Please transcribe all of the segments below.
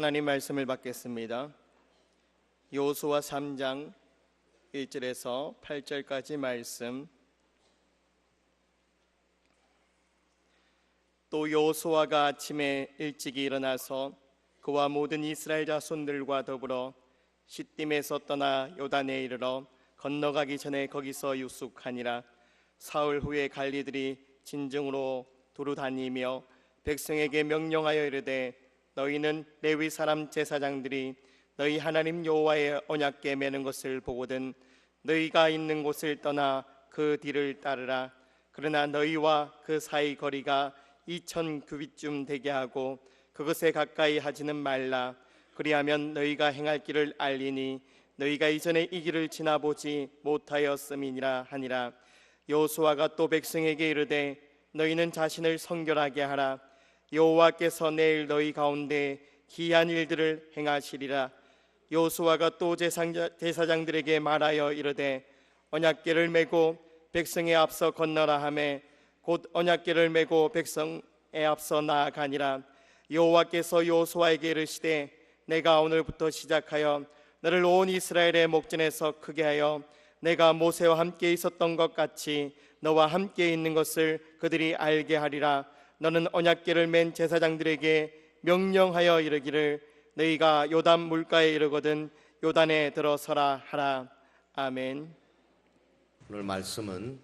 하나님 말씀을 받겠습니다. 여호수아 3장 1절에서 8절까지 말씀. 또 여호수아가 아침에 일찍이 일어나서 그와 모든 이스라엘 자손들과 더불어 시딤에서 떠나 요단에 이르러 건너가기 전에 거기서 유숙하니라. 사흘 후에 관리들이 진정으로 두루 다니며 백성에게 명령하여 이르되 너희는 레위 사람 제사장들이 너희 하나님 여호와의 언약궤 매는 것을 보거든 너희가 있는 곳을 떠나 그 뒤를 따르라. 그러나 너희와 그 사이 거리가 2000 규빗쯤 되게 하고 그것에 가까이 하지는 말라. 그리하면 너희가 행할 길을 알리니 너희가 이전에 이 길을 지나보지 못하였음이니라 하니라. 여호수아가 또 백성에게 이르되 너희는 자신을 성결하게 하라. 여호와께서 내일 너희 가운데 기이한 일들을 행하시리라. 여호수아가 또 제사장들에게 말하여 이르되 언약궤를 메고 백성에 앞서 건너라 하매 곧 언약궤를 메고 백성에 앞서 나아가니라. 여호와께서 여호수아에게 이르시되 내가 오늘부터 시작하여 너를 온 이스라엘의 목전에서 크게 하여 내가 모세와 함께 있었던 것 같이 너와 함께 있는 것을 그들이 알게 하리라. 너는 언약궤를 맨 제사장들에게 명령하여 이르기를 너희가 요단 물가에 이르거든 요단에 들어서라 하라. 아멘. 오늘 말씀은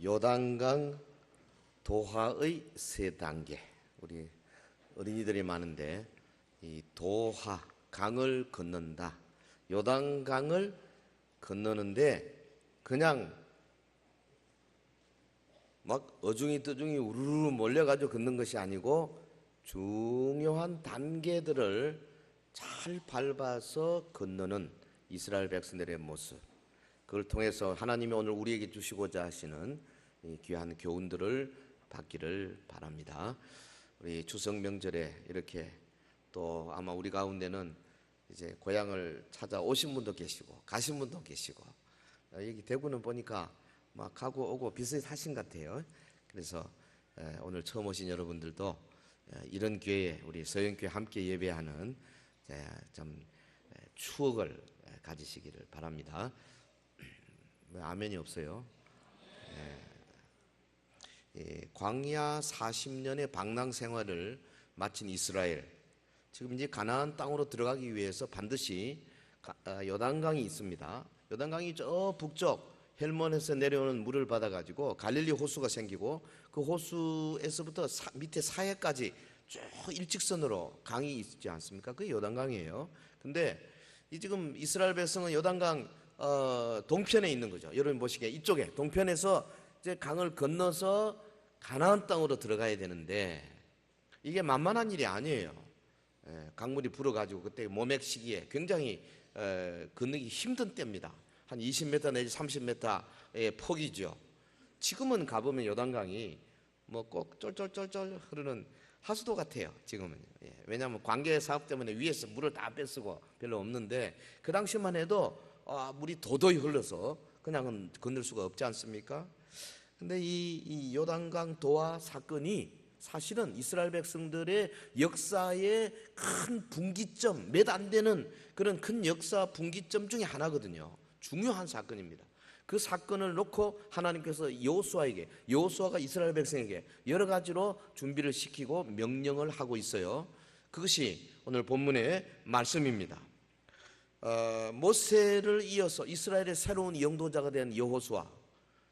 요단강 도하의 세 단계. 우리 어린이들이 많은데 이 도하, 강을 건넌다. 요단강을 건너는데 그냥 막 어중이 떠중이 우르르 몰려가지고 걷는 것이 아니고 중요한 단계들을 잘 밟아서 건너는 이스라엘 백성들의 모습, 그걸 통해서 하나님이 오늘 우리에게 주시고자 하시는 이 귀한 교훈들을 받기를 바랍니다. 우리 추석 명절에 이렇게 또 아마 우리 가운데는 이제 고향을 찾아오신 분도 계시고 가신 분도 계시고 여기 대구는 보니까 막 가고 오고 비슷하신 것 같아요. 그래서 오늘 처음 오신 여러분들도 이런 교회에 우리 서영교회 함께 예배하는 좀 추억을 가지시기를 바랍니다. 왜 아멘이 없어요? 광야 40년의 방랑 생활을 마친 이스라엘, 지금 이제 가나안 땅으로 들어가기 위해서 반드시 요단강이 있습니다. 요단강이 저 북쪽 헬몬에서 내려오는 물을 받아가지고 갈릴리 호수가 생기고 그 호수에서부터 밑에 사해까지 쭉 일직선으로 강이 있지 않습니까? 그게 요단강이에요. 근데 지금 이스라엘 백성은 요단강 동편에 있는 거죠. 여러분 보시기에 이쪽에 동편에서 이제 강을 건너서 가나안 땅으로 들어가야 되는데 이게 만만한 일이 아니에요. 강물이 불어가지고 그때 모맥 시기에 굉장히 건너기 힘든 때입니다. 한 20m 내지 30m의 폭이죠. 지금은 가보면 요단강이 뭐 꼭 쫄쫄쫄쫄 흐르는 하수도 같아요. 지금은. 왜냐하면 관계 사업 때문에 위에서 물을 다 뺏쓰고 별로 없는데 그 당시만 해도 물이 도도히 흘러서 그냥은 건널 수가 없지 않습니까? 근데 이 요단강 도하 사건이 사실은 이스라엘 백성들의 역사의 큰 분기점, 몇 안 되는 그런 큰 역사 분기점 중에 하나거든요. 중요한 사건입니다. 그 사건을 놓고 하나님께서 여호수아가 이스라엘 백성에게 여러 가지로 준비를 시키고 명령을 하고 있어요. 그것이 오늘 본문의 말씀입니다. 모세를 이어서 이스라엘의 새로운 영도자가 된 여호수아,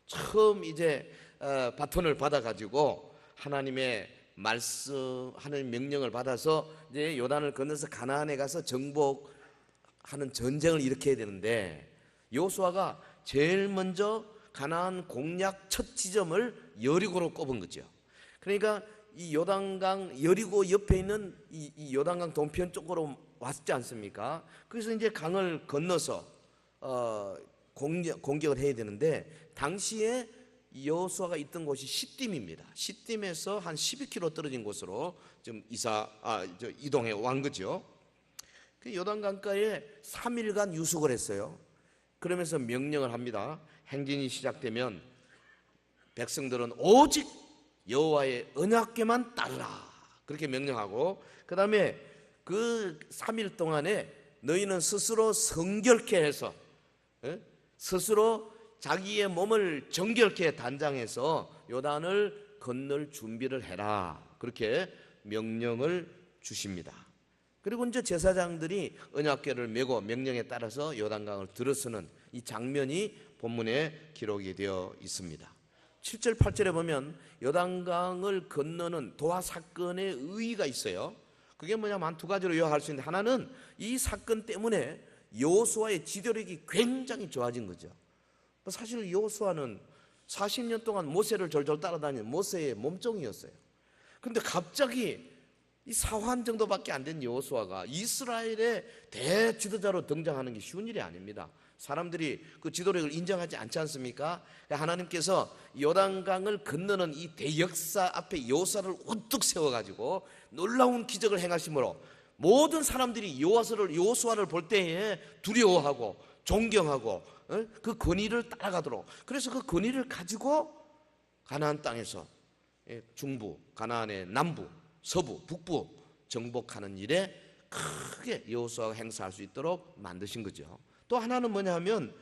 처음 이제 바톤을 받아가지고 하나님의 말씀, 하나님의 명령을 받아서 이제 요단을 건너서 가나안에 가서 정복하는 전쟁을 일으켜야 되는데 여호수아가 제일 먼저 가나안 공략 첫 지점을 여리고로 꼽은 거죠. 그러니까 이 요단강 여리고 옆에 있는 이 요단강 동편 쪽으로 왔지 않습니까? 그래서 이제 강을 건너서 공격을 해야 되는데 당시에 여호수아가 있던 곳이 시딤입니다. 시딤에서 한 12km 떨어진 곳으로 좀 이동해 온 거죠. 그 요단강가에 3일간 유숙을 했어요. 그러면서 명령을 합니다. 행진이 시작되면 백성들은 오직 여호와의 언약궤만 따르라, 그렇게 명령하고 그 다음에 그 3일 동안에 너희는 스스로 성결케 해서 스스로 자기의 몸을 정결케 단장해서 요단을 건널 준비를 해라. 그렇게 명령을 주십니다. 그리고 이제 제사장들이 언약궤를 메고 명령에 따라서 요단강을 들어서는 이 장면이 본문에 기록이 되어 있습니다. 7절 8절에 보면 요단강을 건너는 도하 사건의 의의가 있어요. 그게 뭐냐면 한 두 가지로 요약할 수 있는데, 하나는 이 사건 때문에 여호수아의 지도력이 굉장히 좋아진 거죠. 사실 여호수아는 40년 동안 모세를 졸졸 따라다니는 모세의 몸종이었어요. 그런데 갑자기 이 사환 정도밖에 안 된 여호수아가 이스라엘의 대지도자로 등장하는 게 쉬운 일이 아닙니다. 사람들이 그 지도력을 인정하지 않지 않습니까? 하나님께서 요단강을 건너는 이 대역사 앞에 여호수아를 우뚝 세워가지고 놀라운 기적을 행하심으로 모든 사람들이 여호수아를 볼 때에 두려워하고 존경하고 그 권위를 따라가도록, 그래서 그 권위를 가지고 가나안 땅에서 중부, 가나안의 남부, 서부, 북부 정복하는 일에 크게 여호수아가 행사할 수 있도록 만드신 거죠. 또 하나는 뭐냐 하면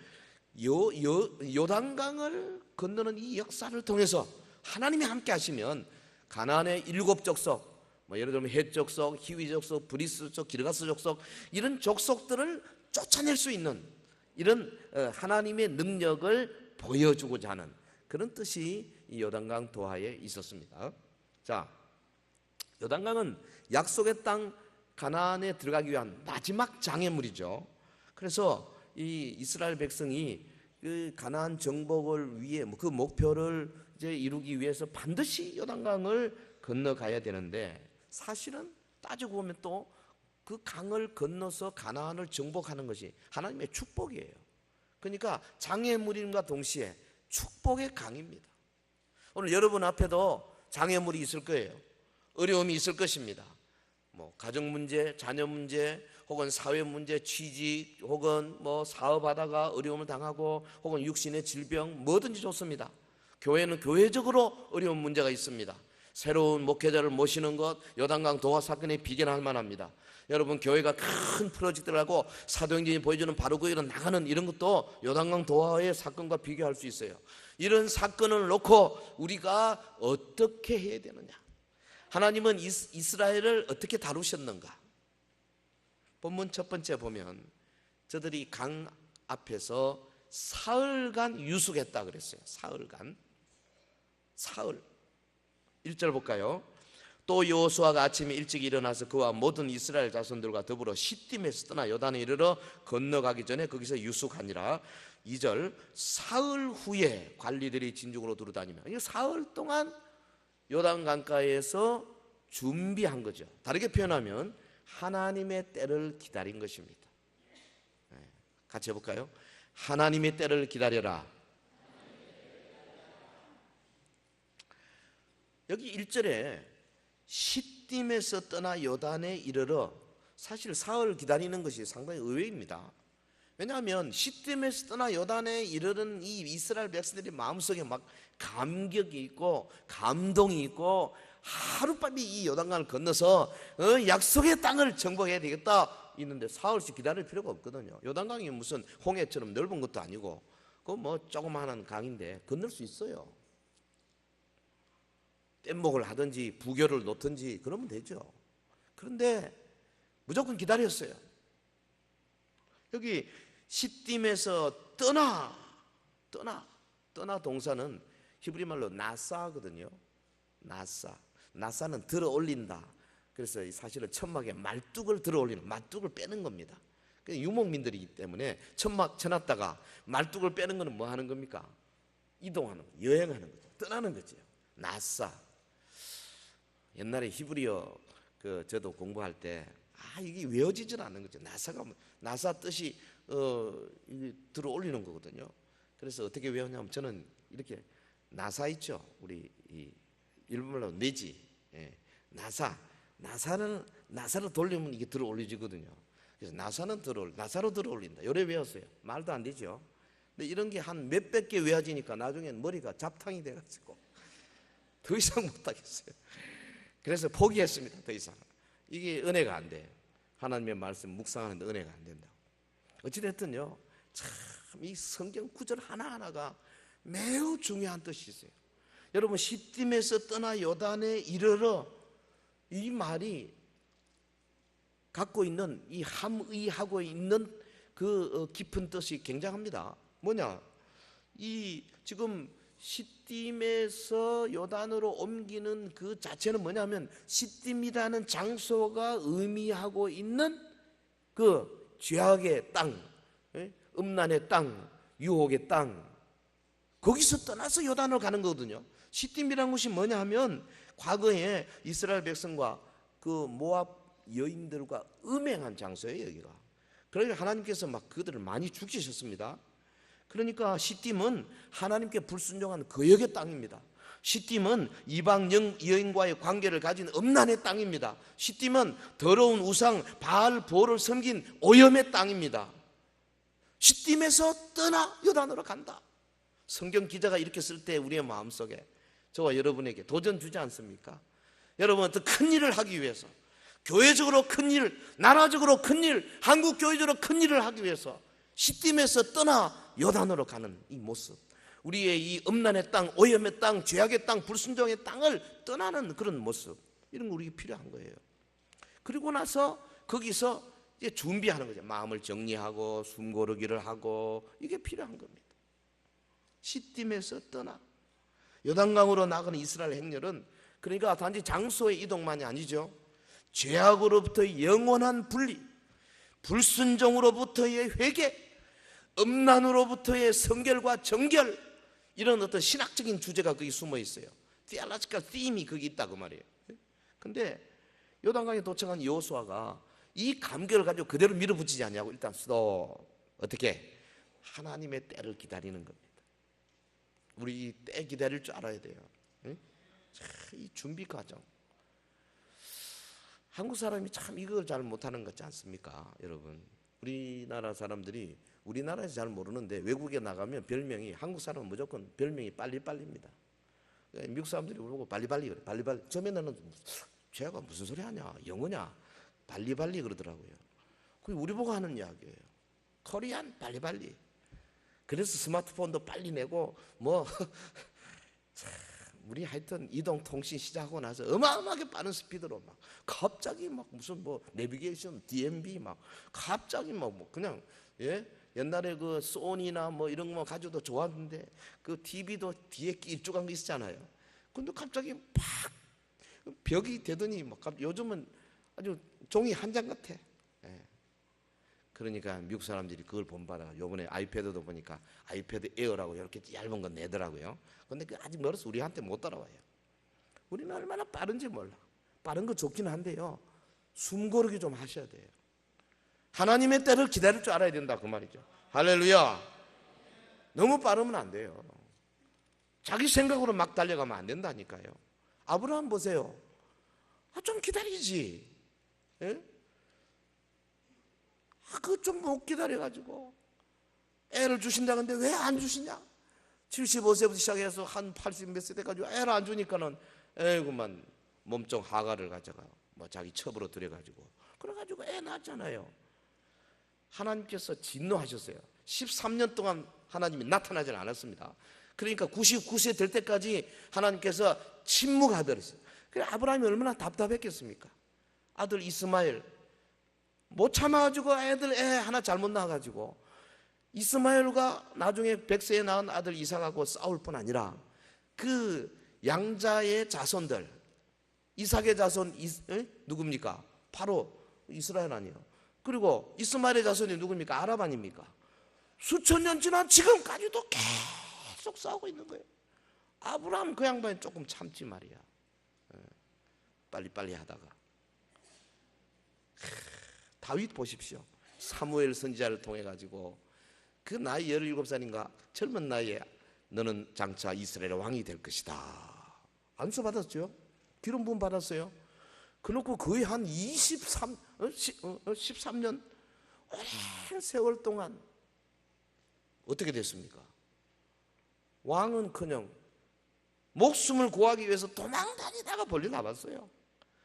요단강을 건너는 이 역사를 통해서 하나님이 함께 하시면 가나안의 7 족속, 예를 들면 헷 족속, 히위 족속, 브리스 족속, 기르가스 족속, 이런 족속들을 쫓아낼 수 있는 이런 하나님의 능력을 보여주고자 하는 그런 뜻이 이 요단강 도하에 있었습니다. 자, 요단강은 약속의 땅 가나안에 들어가기 위한 마지막 장애물이죠. 그래서 이 이스라엘 백성이 그 가나안 정복을 위해 그 목표를 이제 이루기 위해서 반드시 요단강을 건너가야 되는데, 사실은 따지고 보면 또 그 강을 건너서 가나안을 정복하는 것이 하나님의 축복이에요. 그러니까 장애물임과 동시에 축복의 강입니다. 오늘 여러분 앞에도 장애물이 있을 거예요. 어려움이 있을 것입니다. 가정 문제, 자녀 문제, 혹은 사회 문제, 취직, 혹은 사업하다가 어려움을 당하고, 혹은 육신의 질병, 뭐든지 좋습니다. 교회는 교회적으로 어려운 문제가 있습니다. 새로운 목회자를 모시는 것, 요단강 도하 사건에 비견할 만합니다. 여러분, 교회가 큰 프로젝트를 하고 사도행전이 보여주는 바로 그 일은 나가는 이런 것도 요단강 도하의 사건과 비교할 수 있어요. 이런 사건을 놓고 우리가 어떻게 해야 되느냐? 하나님은 이스라엘을 어떻게 다루셨는가? 본문 첫 번째 보면 저들이 강 앞에서 사흘간 유숙했다 그랬어요. 사흘간. 사흘. 1절 볼까요? 또 여호수아가 아침에 일찍 일어나서 그와 모든 이스라엘 자손들과 더불어 시딤에서 떠나 요단에 이르러 건너가기 전에 거기서 유숙하니라. 2절, 사흘 후에 관리들이 진중으로 두루다니며, 이게 사흘 동안 요단 강가에서 준비한 거죠. 다르게 표현하면 하나님의 때를 기다린 것입니다. 같이 해볼까요? 하나님의 때를 기다려라. 여기 1절에 시딤에서 떠나 요단에 이르러, 사실 사흘 기다리는 것이 상당히 의외입니다. 왜냐하면 시딤에서 떠나 요단에 이르는 이 이스라엘 백성들이 마음속에 막 감격이 있고 감동이 있고, 하루빨리 이 요단강을 건너서 약속의 땅을 정복해야 되겠다 있는데 사흘씩 기다릴 필요가 없거든요. 요단강이 무슨 홍해처럼 넓은 것도 아니고 그 조그마한 강인데 건널 수 있어요. 뗏목을 하든지 부교를 놓든지 그러면 되죠. 그런데 무조건 기다렸어요. 여기 시딤에서 떠나 동사는 히브리 말로 나사거든요. 나사는 들어 올린다. 그래서 사실은 천막에 말뚝을 들어 올리는, 말뚝을 빼는 겁니다. 유목민들이기 때문에 천막 쳐놨다가 말뚝을 빼는 것은 뭐 하는 겁니까? 이동하는, 여행하는 거죠. 떠나는 거죠. 나사. 옛날에 히브리어 저도 공부할 때 이게 외워지질 않는 거죠. 나사 뜻이 들어 올리는 거거든요. 그래서 어떻게 외우냐면 저는 이렇게 나사 있죠. 우리 일본말로 내지. 나사를 돌리면 이게 들어 올리지거든요. 그래서 나사로 들어 올린다. 요래 외웠어요. 말도 안 되죠. 근데 이런 게 한 몇백 개 외워지니까 나중엔 머리가 잡탕이 돼가지고 더 이상 못하겠어요. 그래서 포기했습니다. 더 이상 이게 은혜가 안 돼요. 하나님의 말씀 묵상하는데 은혜가 안 된다고. 어찌됐든요, 참 이 성경 구절 하나하나가 매우 중요한 뜻이 있어요. 여러분, 시딤에서 떠나 요단에 이르러, 이 말이 갖고 있는, 이 함의하고 있는 그 깊은 뜻이 굉장합니다. 뭐냐, 이 지금 시딤에서 요단으로 옮기는 그 자체는 뭐냐면, 시딤이라는 장소가 의미하고 있는 그 죄악의 땅, 음란의 땅, 유혹의 땅, 거기서 떠나서 요단으로 가는 거거든요. 시딤이라는 곳이 뭐냐 하면, 과거에 이스라엘 백성과 그 모압 여인들과 음행한 장소예요, 여기가. 그러니까 하나님께서 막 그들을 많이 죽이셨습니다. 그러니까 시딤은 하나님께 불순종한 거역의 땅입니다. 시딤은 이방 여인과의 관계를 가진 음란의 땅입니다. 시딤은 더러운 우상 바알보를 섬긴 오염의 땅입니다. 시딤에서 떠나 요단으로 간다. 성경 기자가 이렇게 쓸 때 우리의 마음속에 저와 여러분에게 도전 주지 않습니까? 여러분, 더 큰 일을 하기 위해서, 교회적으로 큰 일, 나라적으로 큰 일, 한국교회적으로 큰 일을 하기 위해서 시딤에서 떠나 요단으로 가는 이 모습, 우리의 이 음란의 땅, 오염의 땅, 죄악의 땅, 불순종의 땅을 떠나는 그런 모습, 이런 거 우리에게 필요한 거예요. 그리고 나서 거기서 이제 준비하는 거죠. 마음을 정리하고 숨고르기를 하고, 이게 필요한 겁니다. 시딤에서 떠나 요단강으로 나가는 이스라엘 행렬은, 그러니까 단지 장소의 이동만이 아니죠. 죄악으로부터의 영원한 분리, 불순종으로부터의 회개, 음란으로부터의 성결과 정결, 이런 어떤 신학적인 주제가 거기 숨어 있어요. theological theme이 거기 있다 그 말이에요. 근데 요단강에 도착한 여호수아가 이 감격을 가지고 그대로 밀어붙이지 않냐고. 일단 어떻게? 하나님의 때를 기다리는 겁니다. 우리 때 기다릴 줄 알아야 돼요. 이 준비 과정, 한국 사람이 참 이걸 잘 못하는 것 같지 않습니까? 여러분, 우리나라 사람들이 우리나라에서 잘 모르는데 외국에 나가면 별명이, 한국 사람은 무조건 별명이 빨리빨리입니다. 미국 사람들이 보고 빨리빨리 그래. 빨리빨리. 처음에는 쟤가 무슨 소리 하냐, 영어냐, 빨리빨리 그러더라고요. 그게 우리 보고 하는 이야기예요. 코리안 빨리빨리. 그래서 스마트폰도 빨리 내고 뭐 우리 하여튼 이동통신 시작하고 나서 어마어마하게 빠른 스피드로 막 갑자기 막 무슨 뭐 내비게이션, DMB 막 갑자기 뭐 그냥, 예? 옛날에 그 소니나 뭐 이런 거 가지고도 좋았는데 그 TV도 뒤에 일조간 거 있었잖아요. 근데 갑자기 팍 벽이 되더니 막 요즘은 아주 종이 한 장 같아. 예. 그러니까 미국 사람들이 그걸 본받아. 요번에 아이패드도 보니까 아이패드 에어라고 이렇게 얇은 건 내더라고요. 근데 그 아직 멀어서 우리한테 못 따라와요. 우리는 얼마나 빠른지 몰라. 빠른 거 좋긴 한데요, 숨 고르기 좀 하셔야 돼요. 하나님의 때를 기다릴 줄 알아야 된다 그 말이죠. 할렐루야. 너무 빠르면 안 돼요. 자기 생각으로 막 달려가면 안 된다니까요. 아브라함 보세요. 좀 기다리지. 예? 그거 좀 못 기다려가지고 애를 주신다는데 왜 안 주시냐? 75세부터 시작해서 한 80 몇 세 돼가지고 애를 안 주니까는 에이구만 몸종 하가를 가져가 뭐 자기 첩으로 들여가지고 그래가지고 애 낳았잖아요. 하나님께서 진노하셨어요. 13년 동안 하나님이 나타나지 않았습니다. 그러니까 99세 될 때까지 하나님께서 침묵하더랬어요. 그래 아브라함이 얼마나 답답했겠습니까? 아들 이스마엘 못 참아가지고 애 하나 잘못 낳아가지고 이스마엘과 나중에 100세에 낳은 아들 이삭하고 싸울 뿐 아니라 그 양자의 자손들, 이삭의 자손 누굽니까? 바로 이스라엘 아니에요. 그리고 이스마엘의 자손이 누굽니까? 아랍 아닙니까? 수천 년 지난 지금까지도 계속 싸우고 있는 거예요. 아브라함 그 양반이 조금 참지 말이야. 빨리빨리 하다가 다윗 보십시오. 사무엘 선지자를 통해 가지고 그 나이 17살인가 젊은 나이에 너는 장차 이스라엘의 왕이 될 것이다. 안수 받았죠? 기름 부음 받았어요. 그놓고 거의 한 13년 오랜 세월 동안 어떻게 됐습니까? 왕은커녕 목숨을 구하기 위해서 도망다니다가 벌리 나봤어요.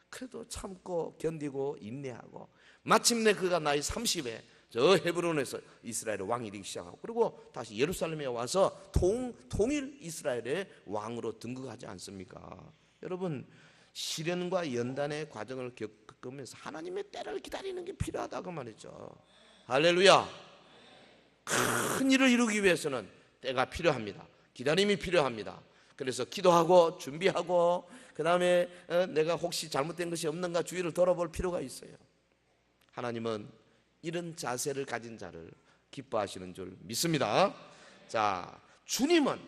그래도 참고 견디고 인내하고 마침내 그가 나이 30에 저 헤브론에서 이스라엘의 왕이 되기 시작하고 그리고 다시 예루살렘에 와서 통일 이스라엘의 왕으로 등극하지 않습니까? 여러분, 시련과 연단의 과정을 겪으면서 하나님의 때를 기다리는 게 필요하다고 말이죠. 할렐루야. 큰 일을 이루기 위해서는 때가 필요합니다. 기다림이 필요합니다. 그래서 기도하고 준비하고 그 다음에 내가 혹시 잘못된 것이 없는가 주위를 돌아볼 필요가 있어요. 하나님은 이런 자세를 가진 자를 기뻐하시는 줄 믿습니다. 자, 주님은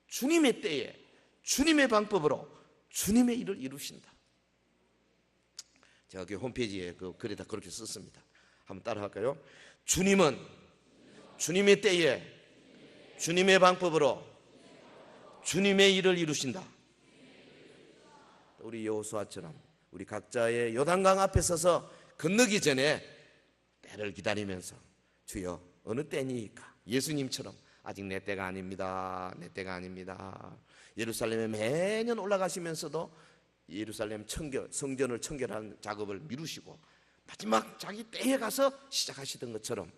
주님의 때에 주님의 방법으로 주님의 일을 이루신다. 제가 그 홈페이지에 그 글에다 그렇게 썼습니다. 한번 따라 할까요? 주님은 주님의 때에 주님의 방법으로 주님의 일을 이루신다. 우리 여호수아처럼 우리 각자의 요단강 앞에 서서 건너기 전에 때를 기다리면서 주여 어느 때니까 예수님처럼 아직 내 때가 아닙니다. 내 때가 아닙니다. 예루살렘에 매년 올라가시면서도 예루살렘 성전을 청결하는 작업을 미루시고 마지막 자기 때에 가서 시작하시던 것처럼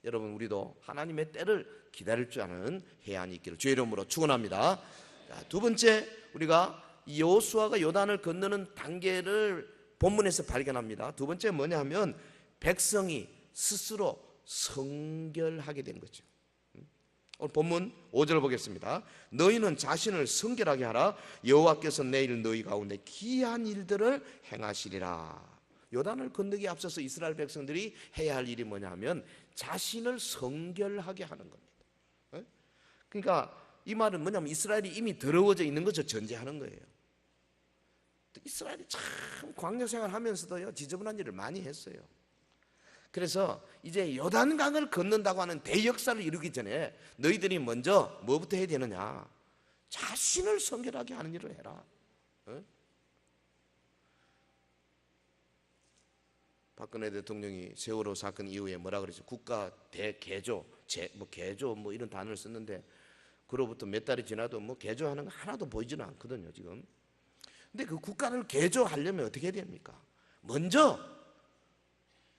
여러분 우리도 하나님의 때를 기다릴 줄 아는 해안이 있기를 주의 이름으로 축원합니다. 자, 두 번째 우리가 여호수아가 요단을 건너는 단계를 본문에서 발견합니다. 두 번째 뭐냐 하면 백성이 스스로 성결하게 된 거죠. 오늘 본문 5절 보겠습니다. 너희는 자신을 성결하게 하라. 여호와께서 내일 너희 가운데 기이한 일들을 행하시리라. 요단을 건너기 앞서서 이스라엘 백성들이 해야 할 일이 뭐냐 하면 자신을 성결하게 하는 겁니다. 그러니까 이 말은 뭐냐면 이스라엘이 이미 더러워져 있는 것을 전제하는 거예요. 이스라엘이 참 광야 생활하면서도요 지저분한 일을 많이 했어요. 그래서 이제 요단강을 건넌다고 하는 대역사를 이루기 전에 너희들이 먼저 뭐부터 해야 되느냐? 자신을 성결하게 하는 일을 해라. 박근혜 대통령이 세월호 사건 이후에 뭐라 그랬죠? 국가 대개조, 개조 뭐 이런 단어를 썼는데 그로부터 몇 달이 지나도 뭐 개조하는 거 하나도 보이지는 않거든요 지금. 근데 그 국가를 개조하려면 어떻게 해야 됩니까? 먼저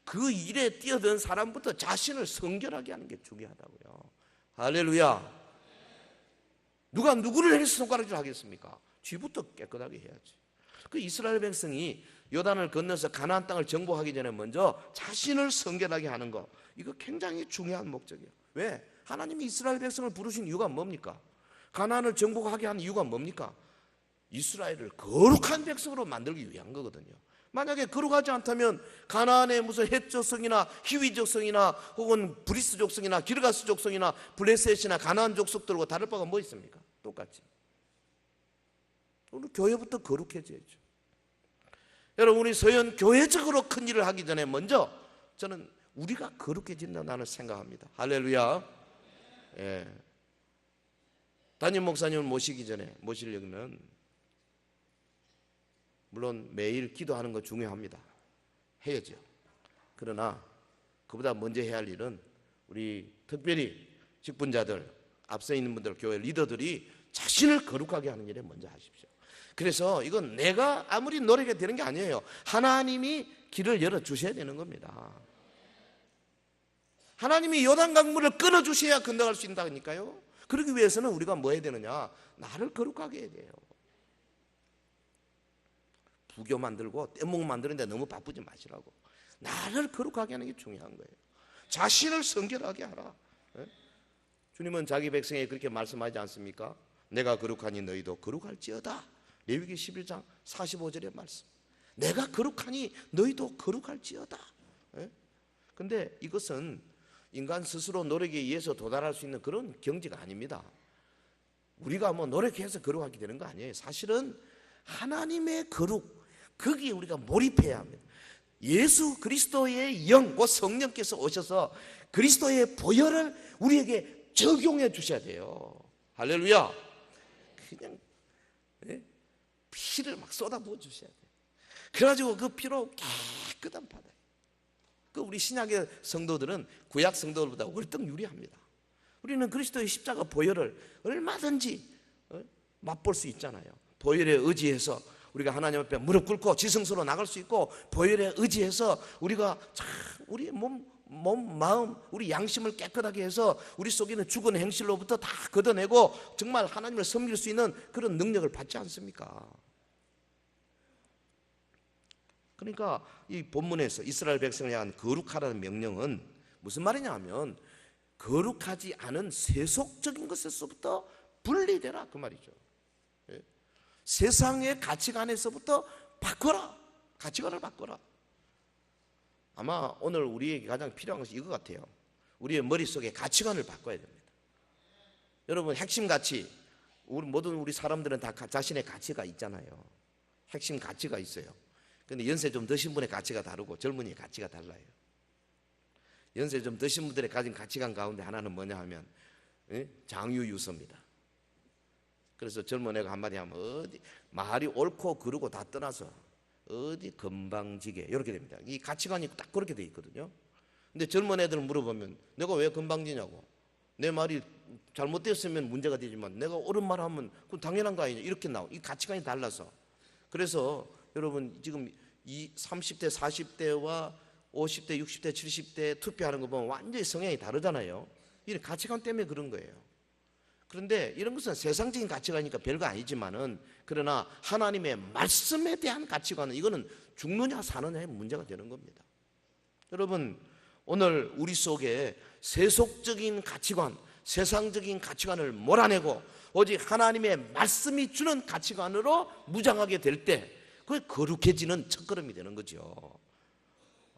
그 일에 뛰어든 사람부터 자신을 성결하게 하는 게 중요하다고요. 할렐루야. 누가 누구를 해서 손가락질 하겠습니까? 쥐부터 깨끗하게 해야지. 그 이스라엘 백성이 요단을 건너서 가나안 땅을 정복하기 전에 먼저 자신을 성결하게 하는 거, 이거 굉장히 중요한 목적이에요. 왜? 하나님이 이스라엘 백성을 부르신 이유가 뭡니까? 가나안을 정복하게 한 이유가 뭡니까? 이스라엘을 거룩한 백성으로 만들기 위한 거거든요. 만약에 거룩하지 않다면 가나안의 무슨 헷 족속이나 히위 족속이나 혹은 브리스 족속이나 기르가스 족속이나 블레셋이나 가나안 족속들과 다를 바가 뭐 있습니까? 똑같지. 오늘 교회부터 거룩해져야죠. 여러분 우리 서현 교회적으로 큰 일을 하기 전에 먼저 저는 우리가 거룩해진다 나는 생각합니다. 할렐루야. 예. 담임 목사님을 모시려면 물론 매일 기도하는 거 중요합니다. 해야죠. 그러나 그보다 먼저 해야 할 일은 우리 특별히 직분자들, 앞서 있는 분들, 교회 리더들이 자신을 거룩하게 하는 일에 먼저 하십시오. 그래서 이건 내가 아무리 노력해도 되는 게 아니에요. 하나님이 길을 열어주셔야 되는 겁니다. 하나님이 요단강물을 끊어주셔야 건너갈 수 있다니까요. 그러기 위해서는 우리가 뭐 해야 되느냐? 나를 거룩하게 해야 돼요. 부교 만들고 뗏목 만드는데 너무 바쁘지 마시라고. 나를 거룩하게 하는 게 중요한 거예요. 자신을 성결하게 하라. 주님은 자기 백성에게 그렇게 말씀하지 않습니까? 내가 거룩하니 너희도 거룩할지어다. 레위기 11장 45절의 말씀. 내가 거룩하니 너희도 거룩할지어다. 근데 이것은 인간 스스로 노력에 의해서 도달할 수 있는 그런 경지가 아닙니다. 우리가 뭐 노력해서 거룩하게 되는 거 아니에요. 사실은 하나님의 거룩, 거기에 우리가 몰입해야 합니다. 예수 그리스도의 영, 곧 성령께서 오셔서 그리스도의 보혈을 우리에게 적용해 주셔야 돼요. 할렐루야. 그냥 피를 막 쏟아부어 주셔야 돼요. 그래가지고 그 피로 깨끗한 바다. 그 우리 신약의 성도들은 구약 성도들보다 월등 유리합니다. 우리는 그리스도의 십자가 보혈을 얼마든지 맛볼 수 있잖아요. 보혈에 의지해서 우리가 하나님 앞에 무릎 꿇고 지성소로 나갈 수 있고 보혈에 의지해서 우리가 참 우리 몸, 마음, 우리 양심을 깨끗하게 해서 우리 속에 있는 죽은 행실로부터 다 걷어내고 정말 하나님을 섬길 수 있는 그런 능력을 받지 않습니까? 그러니까 이 본문에서 이스라엘 백성을 향한 거룩하라는 명령은 무슨 말이냐 하면 거룩하지 않은 세속적인 것에서부터 분리되라 그 말이죠. 세상의 가치관에서부터 바꿔라. 가치관을 바꿔라. 아마 오늘 우리에게 가장 필요한 것이 이거 같아요. 우리의 머릿속에 가치관을 바꿔야 됩니다. 여러분 핵심 가치, 모든 우리 사람들은 다 자신의 가치가 있잖아요. 핵심 가치가 있어요. 그런데 연세 좀 드신 분의 가치가 다르고 젊은이의 가치가 달라요. 연세 좀 드신 분들의 가진 가치관 가운데 하나는 뭐냐 하면 장유유서입니다. 그래서 젊은 애가 한마디 하면 어디 말이 옳고 그르고 다 떠나서 어디 건방지게 이렇게 됩니다. 이 가치관이 딱 그렇게 돼 있거든요. 근데 젊은 애들은 물어보면 내가 왜 건방지냐고, 내 말이 잘못됐으면 문제가 되지만 내가 옳은 말 하면 그건 당연한 거 아니냐 이렇게 나와. 이 가치관이 달라서. 그래서 여러분 지금 이 30대 40대와 50대 60대 70대 투표하는 거 보면 완전히 성향이 다르잖아요. 이 가치관 때문에 그런 거예요. 그런데 이런 것은 세상적인 가치관이니까 별거 아니지만은 그러나 하나님의 말씀에 대한 가치관은 이거는 죽느냐 사느냐의 문제가 되는 겁니다. 여러분 오늘 우리 속에 세속적인 가치관, 세상적인 가치관을 몰아내고 오직 하나님의 말씀이 주는 가치관으로 무장하게 될 때 그게 거룩해지는 첫걸음이 되는 거죠.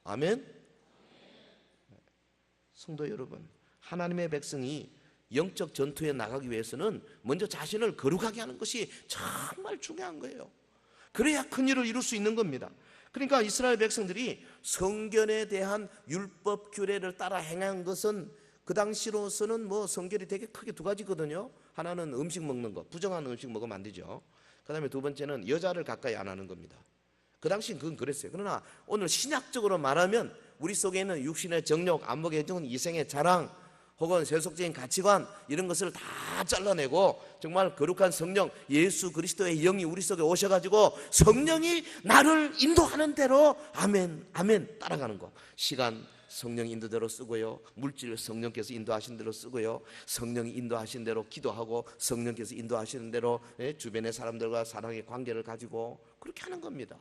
아멘. 성도 여러분, 하나님의 백성이 영적 전투에 나가기 위해서는 먼저 자신을 거룩하게 하는 것이 정말 중요한 거예요. 그래야 큰 일을 이룰 수 있는 겁니다. 그러니까 이스라엘 백성들이 성결에 대한 율법 규례를 따라 행한 것은 그 당시로서는 뭐 성결이 되게 크게 두 가지거든요. 하나는 음식 먹는 거, 부정한 음식 먹으면 안 되죠. 그 다음에 두 번째는 여자를 가까이 안 하는 겁니다. 그 당시엔 그건 그랬어요. 그러나 오늘 신약적으로 말하면 우리 속에 있는 육신의 정욕, 안목의 정은 이생의 자랑 혹은 세속적인 가치관 이런 것을 다 잘라내고 정말 거룩한 성령 예수 그리스도의 영이 우리 속에 오셔가지고 성령이 나를 인도하는 대로 아멘 아멘 따라가는 거. 시간 성령 인도대로 쓰고요, 물질 성령께서 인도하신 대로 쓰고요, 성령이 인도하신 대로 기도하고 성령께서 인도하시는 대로 주변의 사람들과 사랑의 관계를 가지고 그렇게 하는 겁니다.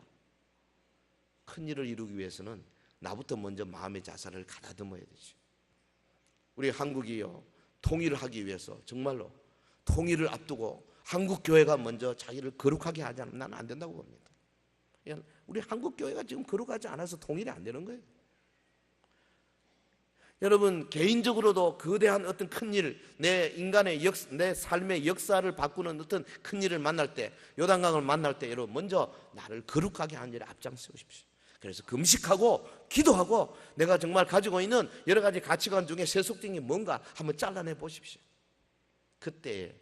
큰 일을 이루기 위해서는 나부터 먼저 마음의 자세를 가다듬어야 되죠. 우리 한국이요 통일을 하기 위해서 정말로 통일을 앞두고 한국 교회가 먼저 자기를 거룩하게 하지 않으면 나는 안 된다고 봅니다. 우리 한국 교회가 지금 거룩하지 않아서 통일이 안 되는 거예요. 여러분 개인적으로도 거대한 어떤 큰 일, 내 인간의 내 삶의 역사를 바꾸는 어떤 큰 일을 만날 때, 요단강을 만날 때 여러분 먼저 나를 거룩하게 하는 일에 앞장서십시오. 그래서 금식하고 기도하고 내가 정말 가지고 있는 여러 가지 가치관 중에 세속적인 게 뭔가 한번 잘라내 보십시오. 그때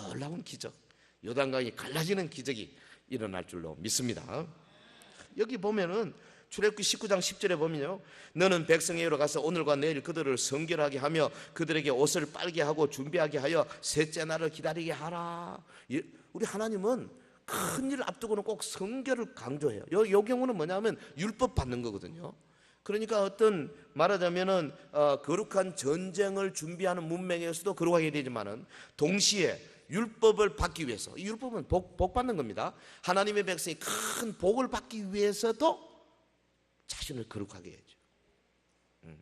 놀라운 기적, 요단강이 갈라지는 기적이 일어날 줄로 믿습니다. 여기 보면은 출애굽기 19장 10절에 보면요, 너는 백성에게로 가서 오늘과 내일 그들을 성결하게 하며 그들에게 옷을 빨게 하고 준비하게 하여 셋째 날을 기다리게 하라. 우리 하나님은 큰 일을 앞두고는 꼭 성결을 강조해요. 이 경우는 뭐냐면 율법 받는 거거든요. 그러니까 어떤 말하자면은 거룩한 전쟁을 준비하는 문명에서도 거룩하게 되지만은 동시에 율법을 받기 위해서, 이 율법은 복 받는 겁니다. 하나님의 백성이 큰 복을 받기 위해서도 자신을 거룩하게 해야죠.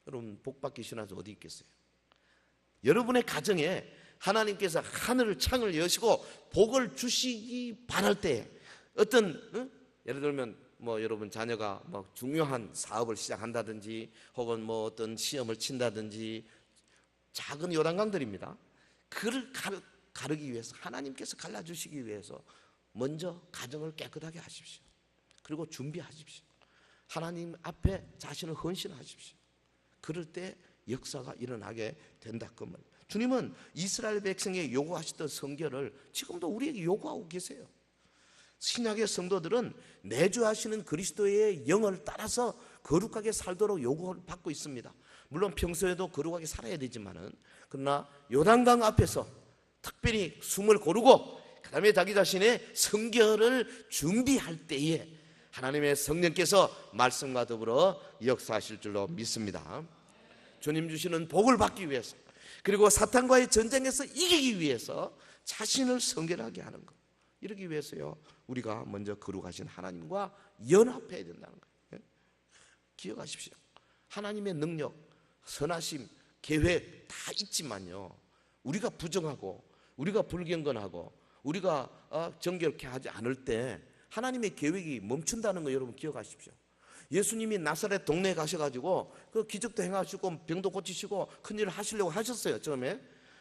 여러분 복 받기 싫어서 어디 있겠어요? 여러분의 가정에 하나님께서 하늘을 창을 여시고 복을 주시기 바랄 때 어떤 예를 들면 뭐 여러분 자녀가 뭐 중요한 사업을 시작한다든지 혹은 뭐 어떤 시험을 친다든지 작은 요단강들입니다. 그를 가르기 위해서 하나님께서 갈라주시기 위해서 먼저 가정을 깨끗하게 하십시오. 그리고 준비하십시오. 하나님 앞에 자신을 헌신하십시오. 그럴 때 역사가 일어나게 된다 그 말이에요. 주님은 이스라엘 백성에게 요구하셨던 성결을 지금도 우리에게 요구하고 계세요. 신약의 성도들은 내주하시는 그리스도의 영을 따라서 거룩하게 살도록 요구를 받고 있습니다. 물론 평소에도 거룩하게 살아야 되지만은 그러나 요단강 앞에서 특별히 숨을 고르고 그다음에 자기 자신의 성결을 준비할 때에 하나님의 성령께서 말씀과 더불어 역사하실 줄로 믿습니다. 주님 주시는 복을 받기 위해서, 그리고 사탄과의 전쟁에서 이기기 위해서 자신을 성결하게 하는 것, 이러기 위해서요 우리가 먼저 거룩하신 하나님과 연합해야 된다는 거예요. 기억하십시오. 하나님의 능력, 선하심, 계획 다 있지만요, 우리가 부정하고 우리가 불경건하고 우리가 정결케 하지 않을 때 하나님의 계획이 멈춘다는 거 여러분 기억하십시오. 예수님이 나사렛 동네에 가셔가지고 그 기적도 행하시고 병도 고치시고 큰일을 하시려고 하셨어요 처음에.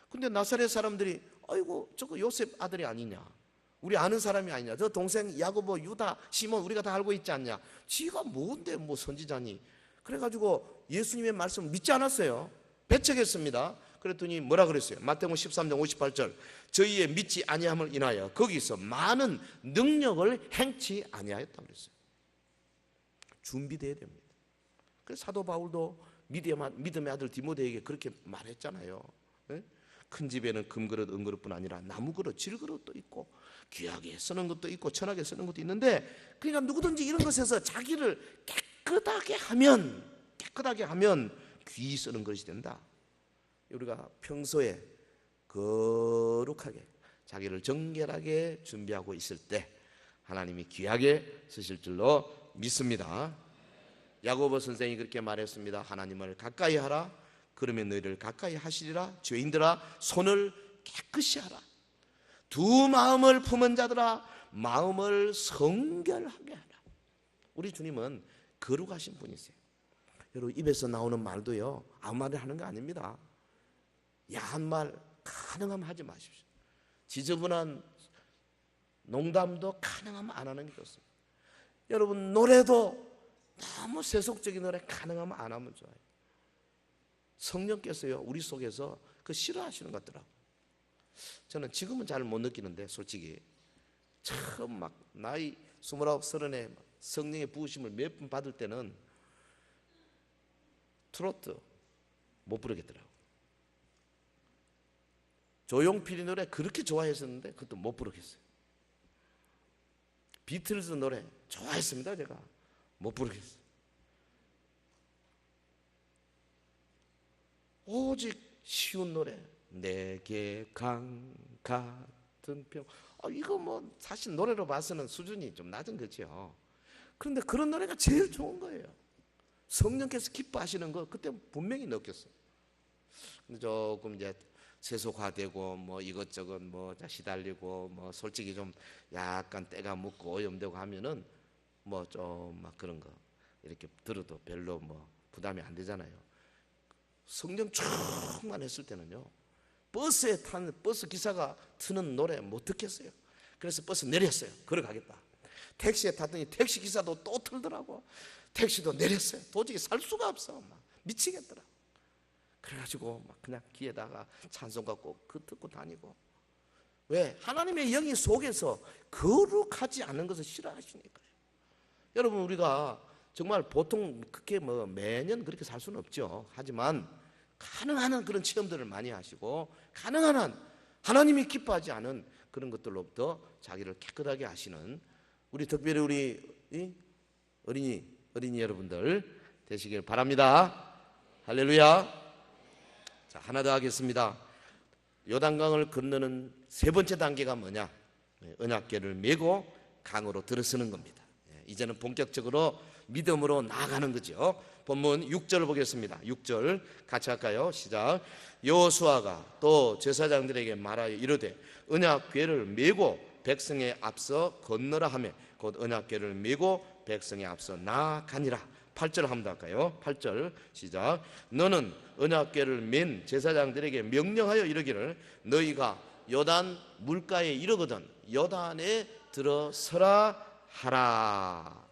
근데 나사렛 사람들이 아이고 저거 요셉 아들이 아니냐, 우리 아는 사람이 아니냐, 저 동생 야고보 유다 시몬 우리가 다 알고 있지 않냐, 지가 뭔데 뭐 선지자니. 그래가지고 예수님의 말씀을 믿지 않았어요. 배척했습니다. 그랬더니 뭐라 그랬어요? 마태복음 13장 58절, 저희의 믿지 아니함을 인하여 거기서 많은 능력을 행치 아니하였다고 그랬어요. 준비돼야 됩니다. 그래서 사도 바울도 믿음의 아들 디모데에게 그렇게 말했잖아요. 네? 큰 집에는 금그릇 은그릇뿐 아니라 나무그릇 질그릇도 있고 귀하게 쓰는 것도 있고 천하게 쓰는 것도 있는데, 그러니까 누구든지 이런 것에서 자기를 깨끗하게 하면 귀히 쓰는 것이 된다. 우리가 평소에 거룩하게 자기를 정결하게 준비하고 있을 때 하나님이 귀하게 쓰실 줄로 믿습니다. 야고보 선생이 그렇게 말했습니다. 하나님을 가까이 하라, 그러면 너희를 가까이 하시리라. 죄인들아 손을 깨끗이 하라. 두 마음을 품은 자들아 마음을 성결하게 하라. 우리 주님은 거룩하신 분이세요. 여러분 입에서 나오는 말도요 아무 말을 하는 거 아닙니다. 야한 말 가능하면 하지 마십시오. 지저분한 농담도 가능하면 안 하는 게 좋습니다. 여러분 노래도 너무 세속적인 노래 가능하면 안 하면 좋아요. 성령께서요 우리 속에서 그 싫어하시는 것 같더라고요. 저는 지금은 잘 못 느끼는데 솔직히 처음 막 나이 29, 30에 성령의 부으심을 몇 번 받을 때는 트로트 못 부르겠더라고요. 조용필이 노래 그렇게 좋아했었는데 그것도 못 부르겠어요. 비틀즈 노래 좋아했습니다. 제가 못 부르겠어요. 오직 쉬운 노래, 내게 강 같은 평, 이거 뭐 사실 노래로 봐서는 수준이 좀 낮은 거죠. 그런데 그런 노래가 제일 좋은 거예요. 성령께서 기뻐하시는 거 그때 분명히 느꼈어요. 근데 조금 이제 세속화되고 뭐 이것저것 뭐 시달리고 뭐 솔직히 좀 약간 때가 묻고 오염되고 하면은 뭐 좀 막 그런 거 이렇게 들어도 별로 뭐 부담이 안 되잖아요. 성령 충만했을 때는요 버스에 탄 버스 기사가 트는 노래 못 듣겠어요. 그래서 버스 내렸어요. 걸어가겠다. 택시에 탔더니 택시 기사도 또 틀더라고. 택시도 내렸어요. 도저히 살 수가 없어. 막 미치겠더라. 그래가지고 막 그냥 귀에다가 찬송가 꼭 듣고 다니고. 왜? 하나님의 영이 속에서 거룩하지 않은 것을 싫어하시니까요. 여러분 우리가 정말 보통 그렇게 뭐 매년 그렇게 살 수는 없죠. 하지만 가능한 한 그런 체험들을 많이 하시고 가능한 한 하나님이 기뻐하지 않은 그런 것들로부터 자기를 깨끗하게 하시는 우리 특별히 우리 어린이 여러분들 되시길 바랍니다. 할렐루야. 자, 하나 더 하겠습니다. 요단강을 건너는 세 번째 단계가 뭐냐? 언약궤를 메고 강으로 들어서는 겁니다. 이제는 본격적으로 믿음으로 나아가는 거죠. 본문 6절을 보겠습니다. 6절 같이 할까요? 시작. 여호수아가 또 제사장들에게 말하여 이르되 언약궤를 메고 백성에 앞서 건너라 하며 곧 언약궤를 메고 백성에 앞서 나아가니라. 8절 한번 더 할까요? 8절 시작. 너는 언약궤를 맨 제사장들에게 명령하여 이르기를 너희가 요단 물가에 이르거든 요단에 들어서라 하라.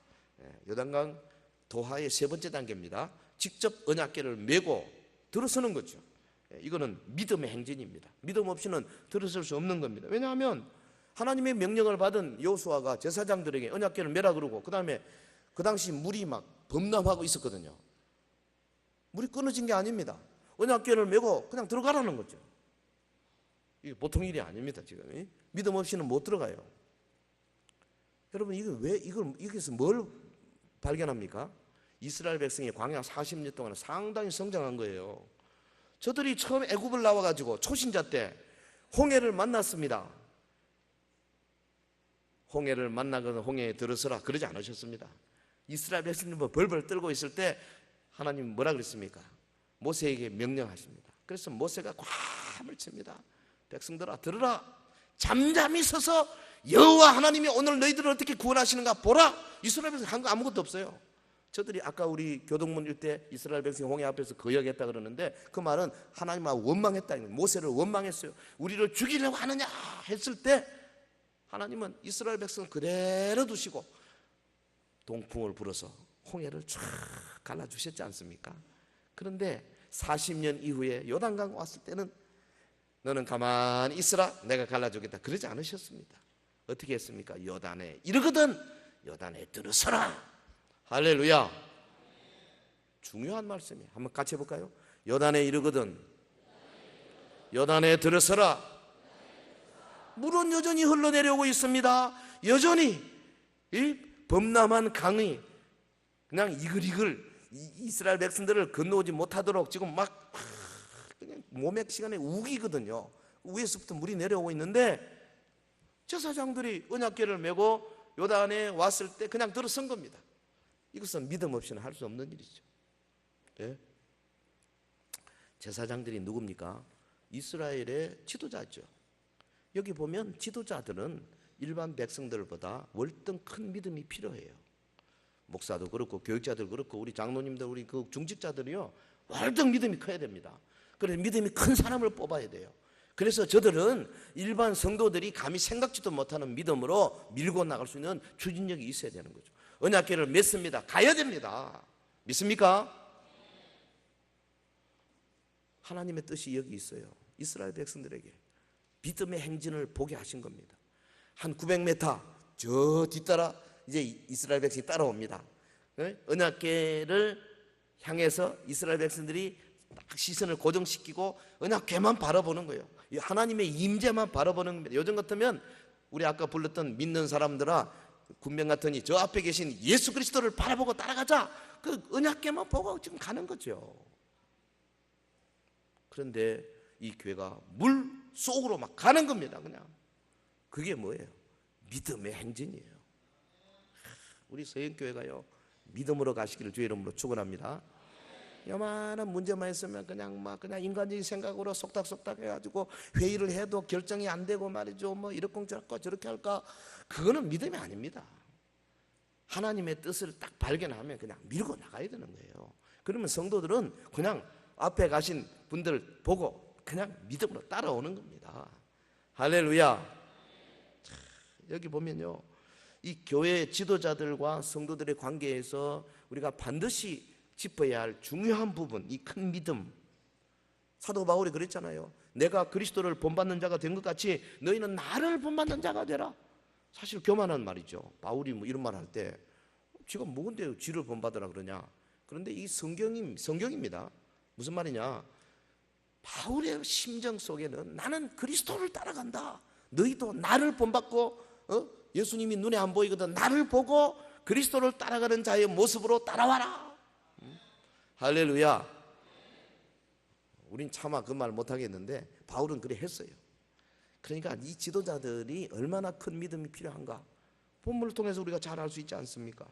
요단강 도하의 세 번째 단계입니다. 직접 언약궤를 메고 들어서는 거죠. 이거는 믿음의 행진입니다. 믿음 없이는 들어설 수 없는 겁니다. 왜냐하면 하나님의 명령을 받은 여호수아가 제사장들에게 언약궤를 메라 그러고 그 다음에 그 당시 물이 막 범람하고 있었거든요. 물이 끊어진 게 아닙니다. 언약궤를 메고 그냥 들어가라는 거죠. 이게 보통 일이 아닙니다. 지금 믿음 없이는 못 들어가요. 여러분 여기서 뭘 발견합니까? 이스라엘 백성이 광야 40년 동안 상당히 성장한 거예요. 저들이 처음 애굽을 나와가지고 초신자 때 홍해를 만났습니다. 홍해를 만나거나 홍해에 들어서라 그러지 않으셨습니다. 이스라엘 백성들이 벌벌 떨고 있을 때 하나님 뭐라 그랬습니까? 모세에게 명령하십니다. 그래서 모세가 괌을 칩니다. 백성들아 들으라. 잠잠히 서서 여호와 하나님이 오늘 너희들을 어떻게 구원하시는가 보라. 이스라엘 백성 한 거 아무것도 없어요. 저들이 아까 우리 교동문 일때 이스라엘 백성이 홍해 앞에서 거역했다 그러는데 그 말은 하나님하고 원망했다. 모세를 원망했어요. 우리를 죽이려고 하느냐 했을 때 하나님은 이스라엘 백성을 그대로 두시고 동풍을 불어서 홍해를 쫙 갈라주셨지 않습니까? 그런데 40년 이후에 요단강 왔을 때는 너는 가만히 있으라 내가 갈라주겠다 그러지 않으셨습니다. 어떻게 했습니까? 요단에 이르거든 요단에 들어서라. 할렐루야. 중요한 말씀이에요. 한번 같이 해볼까요? 요단에 이르거든 요단에 들어서라. 물은 여전히 흘러내려오고 있습니다. 여전히 이 범람한 강이 그냥 이글이글 이스라엘 백성들을 건너오지 못하도록 지금 막 그냥 모맥 시간에 우기거든요. 위에서부터 물이 내려오고 있는데 제사장들이 언약궤를 메고 요단에 왔을 때 그냥 들어선 겁니다. 이것은 믿음 없이는 할 수 없는 일이죠. 예? 제사장들이 누굽니까? 이스라엘의 지도자죠. 여기 보면 지도자들은 일반 백성들보다 월등 큰 믿음이 필요해요. 목사도 그렇고 교육자들 그렇고 우리 장로님들 우리 그 중직자들이요 월등 믿음이 커야 됩니다. 그래서 믿음이 큰 사람을 뽑아야 돼요. 그래서 저들은 일반 성도들이 감히 생각지도 못하는 믿음으로 밀고 나갈 수 있는 추진력이 있어야 되는 거죠. 언약궤를 맺습니다. 가야 됩니다. 믿습니까? 하나님의 뜻이 여기 있어요. 이스라엘 백성들에게 믿음의 행진을 보게 하신 겁니다. 한 900m 저 뒤따라 이제 이스라엘 백성이 따라옵니다. 언약궤를 향해서 이스라엘 백성들이 딱 시선을 고정시키고 언약궤만 바라보는 거예요. 하나님의 임재만 바라보는 겁니다. 요즘 같으면 우리 아까 불렀던 믿는 사람들아 군병 같으니 저 앞에 계신 예수 그리스도를 바라보고 따라가자. 그 언약궤만 보고 지금 가는 거죠. 그런데 이 교회가 물 속으로 막 가는 겁니다. 그냥 그게 뭐예요? 믿음의 행진이에요. 우리 서영교회가요 믿음으로 가시기를 주의 이름으로 축원합니다. 요만한 문제만 있으면 그냥 인간적인 생각으로 속닥속닥 해가지고 회의를 해도 결정이 안 되고 말이죠. 뭐 이렇게 저렇게 저렇게 할까? 그거는 믿음이 아닙니다. 하나님의 뜻을 딱 발견하면 그냥 밀고 나가야 되는 거예요. 그러면 성도들은 그냥 앞에 가신 분들 보고 그냥 믿음으로 따라오는 겁니다. 할렐루야. 여기 보면요 이 교회 지도자들과 성도들의 관계에서 우리가 반드시 짚어야 할 중요한 부분, 이 큰 믿음. 사도 바울이 그랬잖아요. 내가 그리스도를 본받는 자가 된 것 같이 너희는 나를 본받는 자가 되라. 사실 교만한 말이죠. 바울이 뭐 이런 말 할 때 지가 뭔데 지를 본받으라 그러냐. 그런데 이 성경입니다. 무슨 말이냐. 바울의 심정 속에는 나는 그리스도를 따라간다. 너희도 나를 본받고 예수님이 눈에 안 보이거든. 나를 보고 그리스도를 따라가는 자의 모습으로 따라와라. 할렐루야. 우린 차마 그 말 못하겠는데 바울은 그래 했어요. 그러니까 이 지도자들이 얼마나 큰 믿음이 필요한가 본문을 통해서 우리가 잘 알 수 있지 않습니까?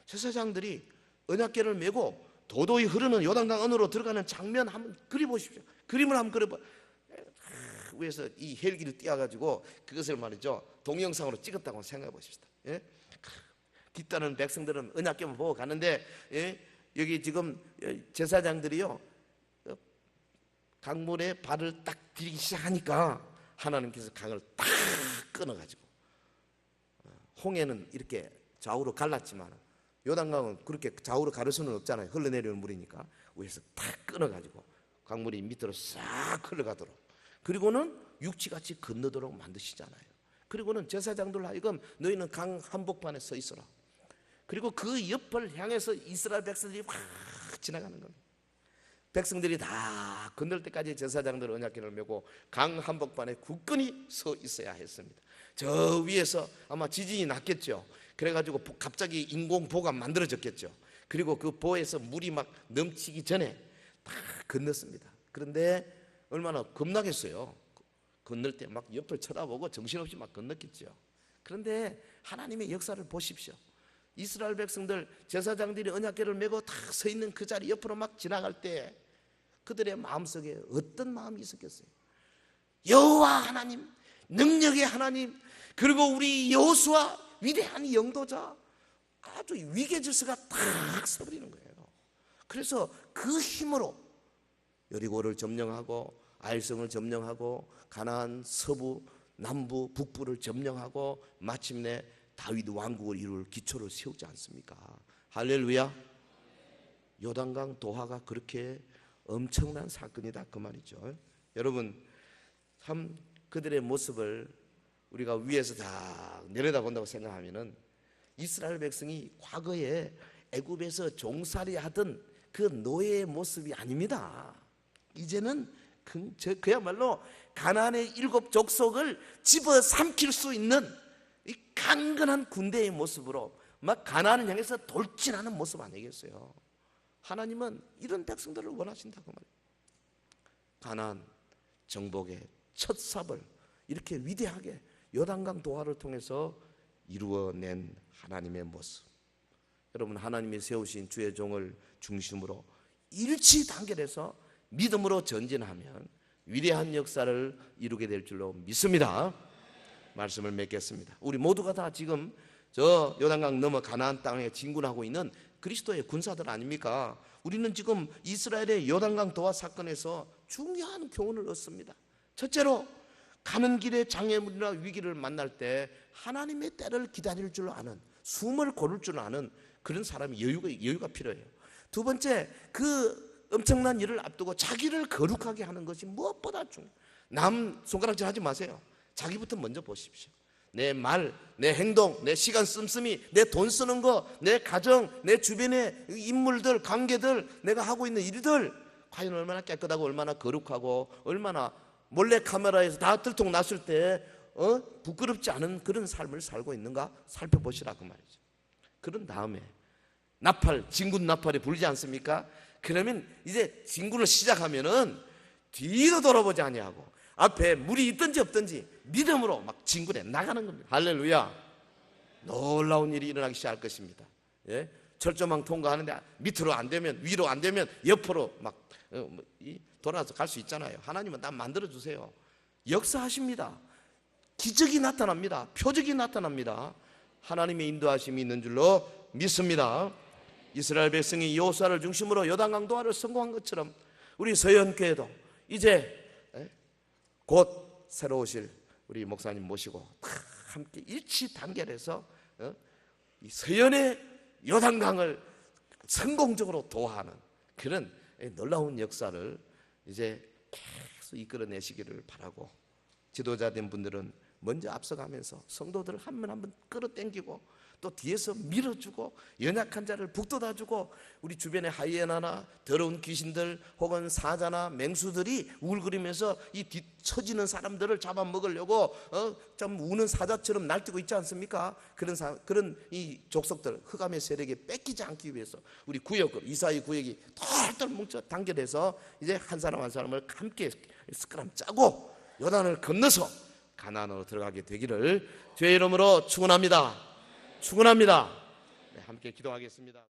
제사장들이 언약궤를 메고 도도히 흐르는 요단강 안으로 들어가는 장면 한번 그려보십시오. 그림을 한번 그려봐. 위에서 이 헬기를 띄워가지고 그것을 말이죠 동영상으로 찍었다고 생각해 보십시다. 예? 뒤따르는 백성들은 언약궤만 보고 가는데 여기 지금 제사장들이요 강물에 발을 딱 들이기 시작하니까 하나님께서 강을 딱 끊어가지고 홍해는 이렇게 좌우로 갈랐지만 요단강은 그렇게 좌우로 가를 수는 없잖아요. 흘러내리는 물이니까 위에서 딱 끊어가지고 강물이 밑으로 싹 흘러가도록 그리고는 육지같이 건너도록 만드시잖아요. 그리고는 제사장들 하여금 너희는 강 한복판에 서 있어라. 그리고 그 옆을 향해서 이스라엘 백성들이 확 지나가는 겁니다. 백성들이 다 건널 때까지 제사장들 언약궤를 메고 강 한복판에 굳건히 서 있어야 했습니다. 저 위에서 아마 지진이 났겠죠. 그래가지고 갑자기 인공보가 만들어졌겠죠. 그리고 그 보에서 물이 막 넘치기 전에 다 건넜습니다. 그런데 얼마나 겁나겠어요. 건널 때 막 옆을 쳐다보고 정신없이 막 건넜겠죠. 그런데 하나님의 역사를 보십시오. 이스라엘 백성들 제사장들이 언약궤를 메고 다 서 있는 그 자리 옆으로 막 지나갈 때 그들의 마음속에 어떤 마음이 있었겠어요? 여호와 하나님, 능력의 하나님, 그리고 우리 여호수아 위대한 영도자, 아주 위계 질서가 탁 서버리는 거예요. 그래서 그 힘으로 여리고를 점령하고 아일성을 점령하고 가나안 서부, 남부, 북부를 점령하고 마침내 다윗 왕국을 이룰 기초를 세우지 않습니까? 할렐루야. 요단강 도하가 그렇게 엄청난 사건이다 그 말이죠. 여러분, 참 그들의 모습을 우리가 위에서 다 내려다본다고 생각하면은 이스라엘 백성이 과거에 애굽에서 종살이 하던 그 노예의 모습이 아닙니다. 이제는 그야말로 가나안의 7 족속을 집어삼킬 수 있는 이 강건한 군대의 모습으로 막 가나안을 향해서 돌진하는 모습 아니겠어요? 하나님은 이런 백성들을 원하신다고 말이에요. 가나안 정복의 첫 삽을 이렇게 위대하게 요단강 도하를 통해서 이루어낸 하나님의 모습. 여러분, 하나님이 세우신 주의 종을 중심으로 일치 단결해서 믿음으로 전진하면 위대한 역사를 이루게 될 줄로 믿습니다. 말씀을 맺겠습니다. 우리 모두가 다 지금 저 요단강 넘어 가나안 땅에 진군하고 있는 그리스도의 군사들 아닙니까? 우리는 지금 이스라엘의 요단강 도하 사건에서 중요한 교훈을 얻습니다. 첫째로, 가는 길에 장애물이나 위기를 만날 때 하나님의 때를 기다릴 줄 아는, 숨을 고를 줄 아는 그런 사람이 여유가 필요해요. 두 번째, 그 엄청난 일을 앞두고 자기를 거룩하게 하는 것이 무엇보다 중요해요. 남 손가락질 하지 마세요. 자기부터 먼저 보십시오. 내 말, 내 행동, 내 시간 씀씀이, 내 돈 쓰는 거, 내 가정, 내 주변의 인물들, 관계들, 내가 하고 있는 일들 과연 얼마나 깨끗하고 얼마나 거룩하고 얼마나 몰래 카메라에서 다 들통났을 때 부끄럽지 않은 그런 삶을 살고 있는가 살펴보시라 그 말이죠. 그런 다음에 진군 나팔이 불지 않습니까? 그러면 이제 진군을 시작하면은 뒤도 돌아보지 아니하고 앞에 물이 있든지 없든지 믿음으로 막 진군에 나가는 겁니다. 할렐루야. 놀라운 일이 일어나기 시작할 것입니다. 예? 철조망 통과하는데 밑으로 안 되면, 위로 안 되면 옆으로 막 돌아서 갈 수 있잖아요. 하나님은 다 만들어주세요. 역사하십니다. 기적이 나타납니다. 표적이 나타납니다. 하나님의 인도하심이 있는 줄로 믿습니다. 이스라엘 백성이 여호수아를 중심으로 요단강 도하를 성공한 것처럼 우리 서현교회도 이제 곧 새로 오실 우리 목사님 모시고 다 함께 일치 단결해서 이 서현의 요단강을 성공적으로 도하는 그런 놀라운 역사를 이제 계속 이끌어내시기를 바라고, 지도자된 분들은 먼저 앞서가면서 성도들을 한 번 한 번 끌어당기고 또 뒤에서 밀어주고 연약한 자를 북돋아주고 우리 주변의 하이에나나 더러운 귀신들 혹은 사자나 맹수들이 울거리면서 이 뒤처지는 사람들을 잡아먹으려고 좀 우는 사자처럼 날뛰고 있지 않습니까? 그런 이 족속들 흑암의 세력에 뺏기지 않기 위해서 우리 구역, 이사의 구역이 털털 뭉쳐 단결해서 이제 한 사람 한 사람을 함께 스크럼 짜고 요단을 건너서 가나안으로 들어가게 되기를 주의 이름으로 축원합니다. 축원합니다. 네, 함께 기도하겠습니다.